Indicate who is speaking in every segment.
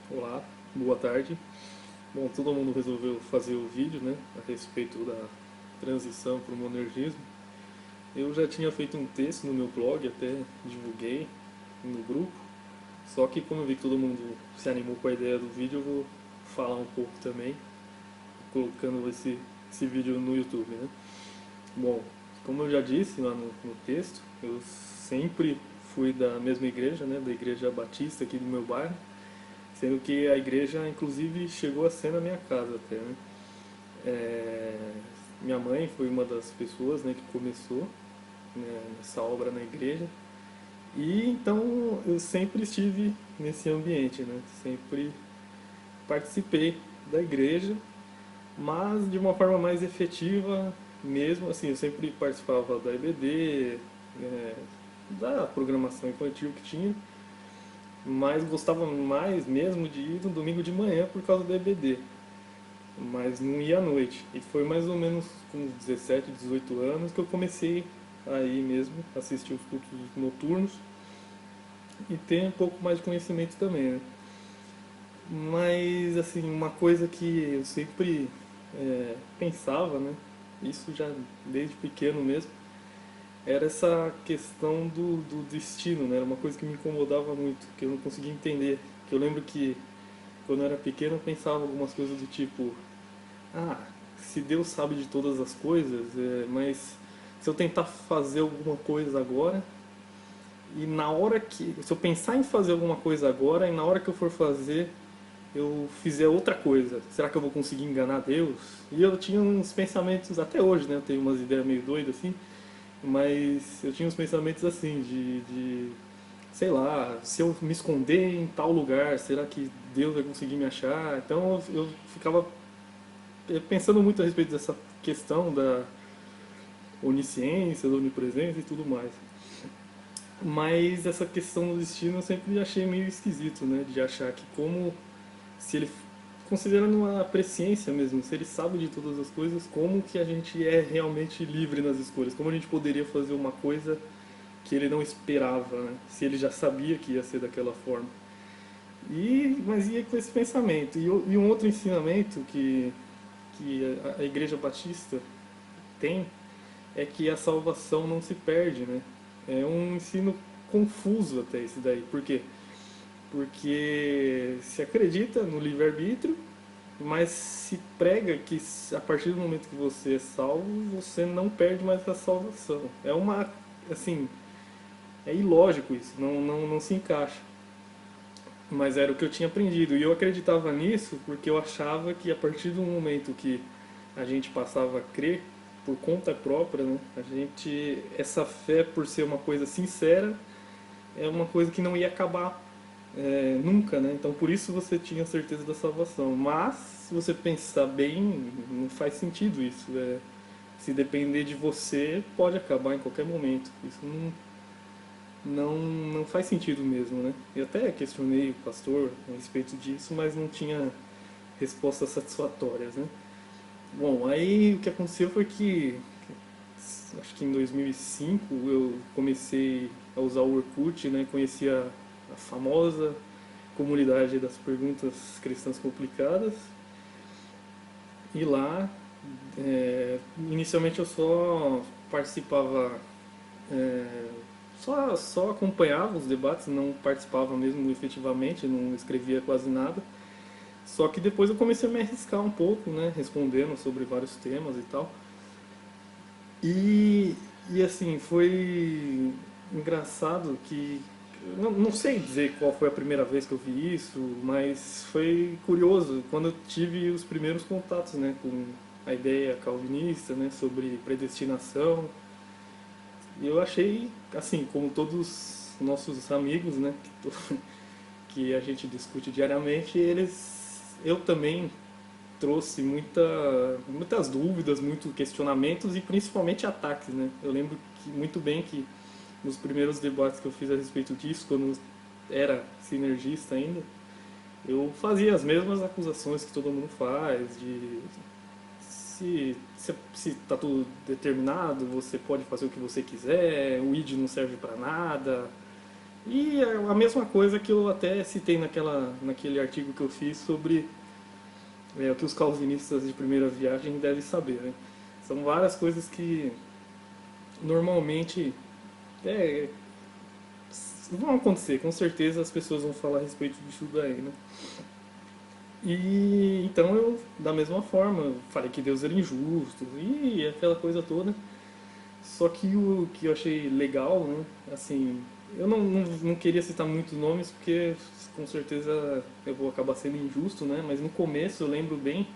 Speaker 1: Olá, boa tarde. Bom, todo mundo resolveu fazer o vídeo, né, a respeito da transição para o monergismo. Eu já tinha feito um texto no meu blog, até divulguei no grupo, só que como eu vi que todo mundo se animou com a ideia do vídeo, eu vou falar um pouco também, colocando esse vídeo no YouTube, né. Bom, como eu já disse lá no texto, eu sempre fui da mesma igreja, né, da Igreja Batista aqui do meu bairro, sendo que a igreja, inclusive, chegou a ser na minha casa até, né? É, minha mãe foi uma das pessoas, né, que começou, né, nessa obra na igreja. E então eu sempre estive nesse ambiente, né? Sempre participei da igreja, mas de uma forma mais efetiva mesmo. Assim, eu sempre participava da EBD, é, da programação infantil que tinha, mas gostava mais mesmo de ir no domingo de manhã por causa da EBD. Mas não ia à noite. E foi mais ou menos com 17, 18 anos que eu comecei a ir mesmo, assistir os cultos noturnos e ter um pouco mais de conhecimento também, né? Mas, assim, uma coisa que eu sempre pensava, né? Isso já desde pequeno mesmo, era essa questão do destino, né? Era uma coisa que me incomodava muito, que eu não conseguia entender. Que eu lembro que quando eu era pequeno eu pensava algumas coisas do tipo, ah, se Deus sabe de todas as coisas, mas se eu tentar fazer alguma coisa agora, e na hora que. Se eu pensar em fazer alguma coisa agora, e na hora que eu for fazer, eu fizer outra coisa, será que eu vou conseguir enganar Deus? E eu tinha uns pensamentos, até hoje, né? Eu tenho umas ideias meio doidas assim, mas eu tinha uns pensamentos assim, sei lá, se eu me esconder em tal lugar, será que Deus vai conseguir me achar? Então eu ficava pensando muito a respeito dessa questão da onisciência, da onipresença e tudo mais. Mas essa questão do destino eu sempre achei meio esquisito, né? De achar que como se ele, considerando a presciência mesmo, se ele sabe de todas as coisas, como que a gente é realmente livre nas escolhas? Como a gente poderia fazer uma coisa que ele não esperava, né? Se ele já sabia que ia ser daquela forma. Mas ia com esse pensamento. E um outro ensinamento que a Igreja Batista tem é que a salvação não se perde, né? É um ensino confuso até esse daí. Por quê? Porque se acredita no livre-arbítrio, mas se prega que a partir do momento que você é salvo, você não perde mais a salvação. É uma, assim, é ilógico isso, não se encaixa. Mas era o que eu tinha aprendido. E eu acreditava nisso porque eu achava que a partir do momento que a gente passava a crer por conta própria, né, a gente, essa fé, por ser uma coisa sincera, é uma coisa que não ia acabar nunca, né? Então por isso você tinha certeza da salvação. Mas se você pensar bem, não faz sentido isso. Se depender de você, pode acabar em qualquer momento. Isso não faz sentido mesmo, né? Eu até questionei o pastor a respeito disso, mas não tinha respostas satisfatórias, né? Bom, aí o que aconteceu foi que, acho que em 2005, eu comecei a usar o Orkut, né? Conheci a famosa comunidade das perguntas cristãs complicadas. E lá, inicialmente eu só participava, é, só acompanhava os debates, não participava mesmo efetivamente, não escrevia quase nada. Só que depois eu comecei a me arriscar um pouco, né, respondendo sobre vários temas e tal. E, e assim, foi engraçado que. Não sei dizer qual foi a primeira vez que eu vi isso, mas foi curioso quando eu tive os primeiros contatos, né, com a ideia calvinista, né, sobre predestinação. E eu achei, assim, como todos os nossos amigos, né, que a gente discute diariamente, eu também trouxe muitas dúvidas, muitos questionamentos e principalmente ataques, né? Eu lembro muito bem que nos primeiros debates que eu fiz a respeito disso, quando era sinergista ainda, eu fazia as mesmas acusações que todo mundo faz, de se tá tudo determinado, você pode fazer o que você quiser, o ID não serve para nada, E é a mesma coisa que eu até citei naquele artigo que eu fiz sobre o que os calvinistas de primeira viagem devem saber, né? São várias coisas que normalmente é, vão acontecer, com certeza as pessoas vão falar a respeito disso daí, né? E então eu, da mesma forma, eu falei que Deus era injusto e aquela coisa toda. Só que o que eu achei legal, né? Assim, eu não queria citar muitos nomes porque com certeza eu vou acabar sendo injusto, né? Mas no começo eu lembro bem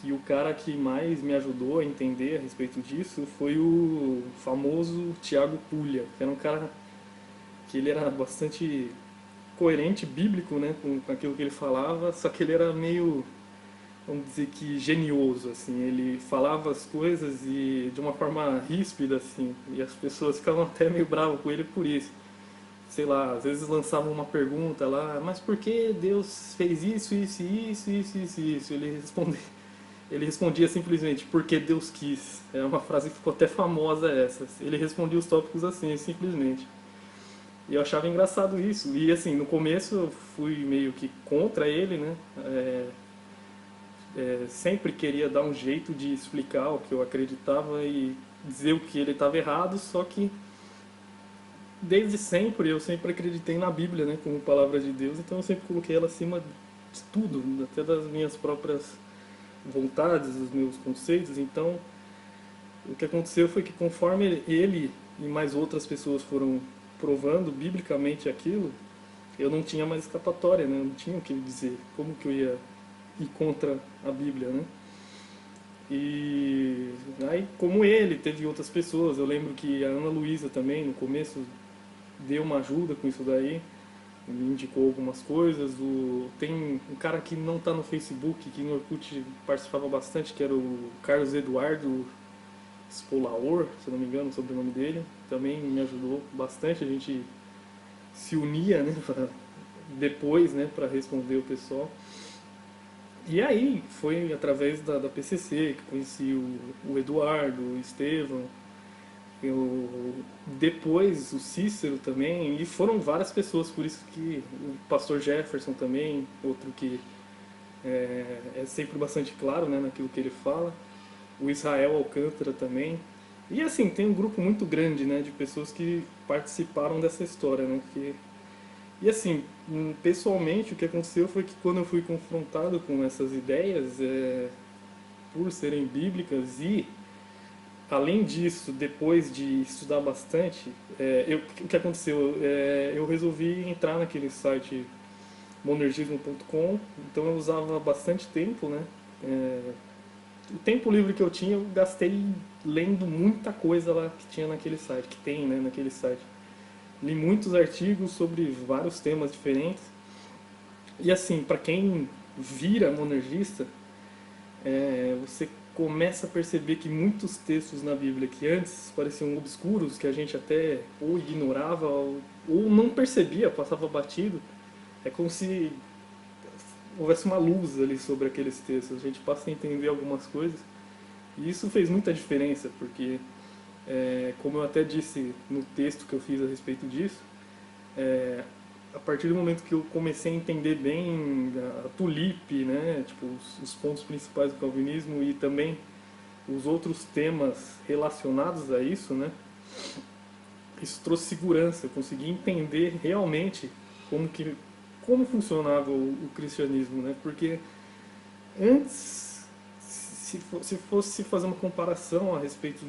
Speaker 1: que o cara que mais me ajudou a entender a respeito disso foi o famoso Tiago Puglia, que era um cara que ele era bastante coerente, bíblico, né, com aquilo que ele falava, só que ele era meio, vamos dizer que genioso, assim, ele falava as coisas e de uma forma ríspida, assim, e as pessoas ficavam até meio bravas com ele por isso. Sei lá, às vezes lançavam uma pergunta lá, mas por que Deus fez isso, isso, isso, isso, isso, isso? Ele respondia simplesmente, porque Deus quis. É uma frase que ficou até famosa essa. Ele respondia os tópicos assim, simplesmente. E eu achava engraçado isso. E assim, no começo eu fui meio que contra ele, né? Sempre queria dar um jeito de explicar o que eu acreditava e dizer o que ele estava errado, só que desde sempre eu sempre acreditei na Bíblia, né, como palavra de Deus, então eu sempre coloquei ela acima de tudo, até das minhas próprias vontades, dos meus conceitos. Então, o que aconteceu foi que conforme ele e mais outras pessoas foram provando biblicamente aquilo, eu não tinha mais escapatória, né? Eu não tinha o que dizer. Como que eu ia ir contra a Bíblia, né? E aí, como ele, teve outras pessoas. Eu lembro que a Ana Luísa também, no começo, deu uma ajuda com isso daí, me indicou algumas coisas. Tem um cara que não está no Facebook, que no Orkut participava bastante, que era o Carlos Eduardo Spolaor, se não me engano, o sobrenome dele. Também me ajudou bastante, a gente se unia, né, depois, né, para responder o pessoal. E aí foi através da PCC que conheci o Eduardo, o Estevão, eu, depois o Cícero também, e foram várias pessoas, por isso que o pastor Jefferson também, outro que é sempre bastante claro, né, naquilo que ele fala, o Israel Alcântara também. E assim, tem um grupo muito grande, né, de pessoas que participaram dessa história, né, e assim, pessoalmente o que aconteceu foi que quando eu fui confrontado com essas ideias, por serem bíblicas e além disso, depois de estudar bastante, o que aconteceu? Eu resolvi entrar naquele site monergismo.com, então eu usava bastante tempo, né? O tempo livre que eu tinha, eu gastei lendo muita coisa lá que tinha naquele site, que tem, né, naquele site. Li muitos artigos sobre vários temas diferentes. E assim, para quem vira monergista, você começa a perceber que muitos textos na Bíblia que antes pareciam obscuros, que a gente até ou ignorava ou não percebia, passava batido, é como se houvesse uma luz ali sobre aqueles textos. A gente passa a entender algumas coisas. E isso fez muita diferença, porque, como eu até disse no texto que eu fiz a respeito disso, a partir do momento que eu comecei a entender bem a tulipe, né, tipo, os pontos principais do calvinismo e também os outros temas relacionados a isso, né, isso trouxe segurança. Eu consegui entender realmente como que como funcionava o cristianismo, né? Porque antes, se fosse fazer uma comparação a respeito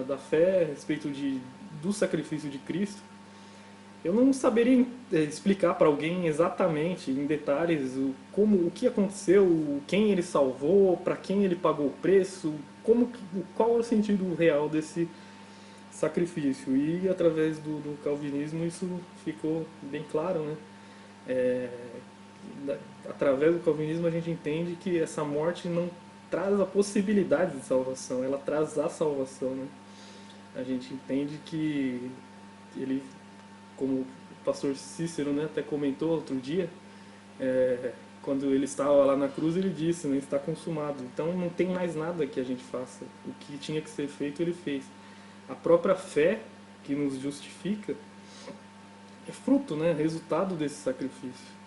Speaker 1: da fé, a respeito do sacrifício de Cristo, eu não saberia explicar para alguém exatamente, em detalhes, o que aconteceu, quem ele salvou, para quem ele pagou o preço, qual é o sentido real desse sacrifício. E através do calvinismo isso ficou bem claro, né? É, Através do calvinismo a gente entende que essa morte não traz a possibilidade de salvação, ela traz a salvação, né? A gente entende que ele, como o pastor Cícero, né, até comentou outro dia, quando ele estava lá na cruz, ele disse, né, está consumado. Então não tem mais nada que a gente faça. O que tinha que ser feito, ele fez. A própria fé que nos justifica, é fruto, né? Resultado desse sacrifício.